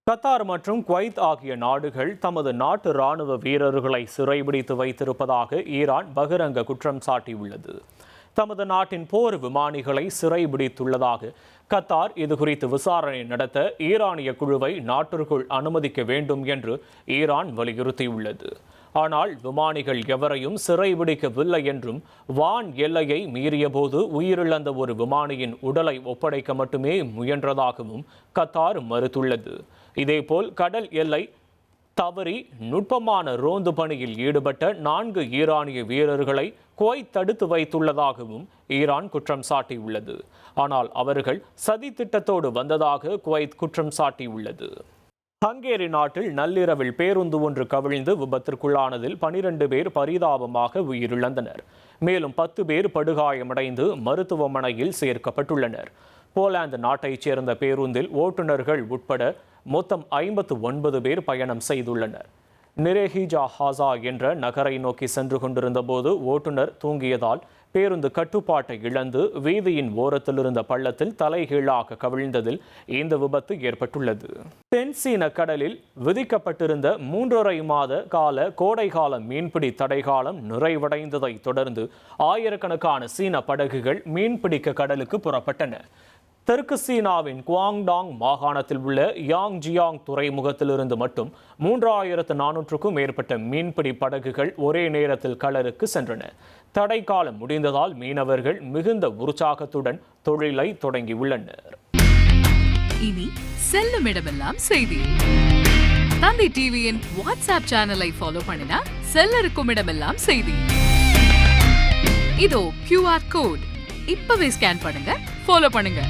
Qatar மற்றும் Kuwait ஆகிய நாடுகள் தமது நாட்டு ராணுவ வீரர்களை சிறைபிடித்து வைத்திருப்பதாக ஈரான் பகிரங்க குற்றம் சாட்டியுள்ளது. தமது நாட்டின் போர் விமானிகளை சிறைபிடித்துள்ளதாக கத்தார் இதுகுறித்து விசாரணை நடத்த ஈரானிய குழுவை நாட்டிற்குள் அனுமதிக்க வேண்டும் என்று ஈரான் வலியுறுத்தியுள்ளது. ஆனால் விமானிகள் எவரையும் சிறைபிடிக்கவில்லை என்றும் வான் எல்லையை மீறியபோது உயிரிழந்த ஒரு விமானியின் உடலை ஒப்படைக்க மட்டுமே முயன்றதாகவும் கத்தார் மறுத்துள்ளது. இதேபோல் கடல் எல்லை தவறி நுட்பமான ரோந்து பணியில் ஈடுபட்ட 4 ஈரானிய வீரர்களை குவைத் தடுத்து வைத்துள்ளதாகவும் ஈரான் குற்றம் சாட்டியுள்ளது. ஆனால் அவர்கள் சதி திட்டத்தோடு வந்ததாக குவைத் குற்றம் சாட்டியுள்ளது. ஹங்கேரி நாட்டில் நள்ளிரவில் பேருந்து ஒன்று கவிழ்ந்து விபத்திற்குள்ளானதில் 12 பேர் பரிதாபமாக உயிரிழந்தனர். மேலும் 10 பேர் படுகாயமடைந்து மருத்துவமனையில் சேர்க்கப்பட்டுள்ளனர். போலாந்து நாட்டைச் சேர்ந்த பேருந்தில் ஓட்டுநர்கள் உட்பட மொத்தம் 59 பேர் பயணம் செய்துள்ளனர். நிரேஹிஜா ஹாசா என்ற நகரை நோக்கி சென்று கொண்டிருந்த போது ஓட்டுநர் தூங்கியதால் பேருந்து கட்டுப்பாட்டை இழந்து வீதியின் ஓரத்தில் இருந்த பள்ளத்தில் தலைகீழாக கவிழ்ந்ததில் இந்த விபத்து ஏற்பட்டுள்ளது. தென் சீன கடலில் விதிக்கப்பட்டிருந்த 3½ மாத கால கோடைகால மீன்பிடி தடைகாலம் நிறைவடைந்ததை தொடர்ந்து ஆயிரக்கணக்கான சீன படகுகள் மீன்பிடிக்க கடலுக்கு புறப்பட்டன. தெற்கு சீனாவின் குவாங்டாங் மாகாணத்தில் உள்ள யாங்ஜியாங் துறைமுகத்திலிருந்து மட்டும் 3400க்கும் மேற்பட்ட மீன்பிடி படகுகள் ஒரே நேரத்தில் கடலுக்கு சென்றன. தடை காலம் முடிந்ததால் மீனவர்கள் மிகுந்த உற்சாகத்துடன் தொழிலை தொடங்கியுள்ளனர். இனி செல்லும் இடமெல்லாம் செய்தி. தந்தை டிவியின் வாட்ஸ்அப் சேனலை ஃபாலோ பண்ணினா செல்ல இருக்கும் இடமெல்லாம் செய்தி. இதோ QR கோட் இப்பவே ஸ்கேன் பண்ணுங்க, ஃபாலோ பண்ணுங்க.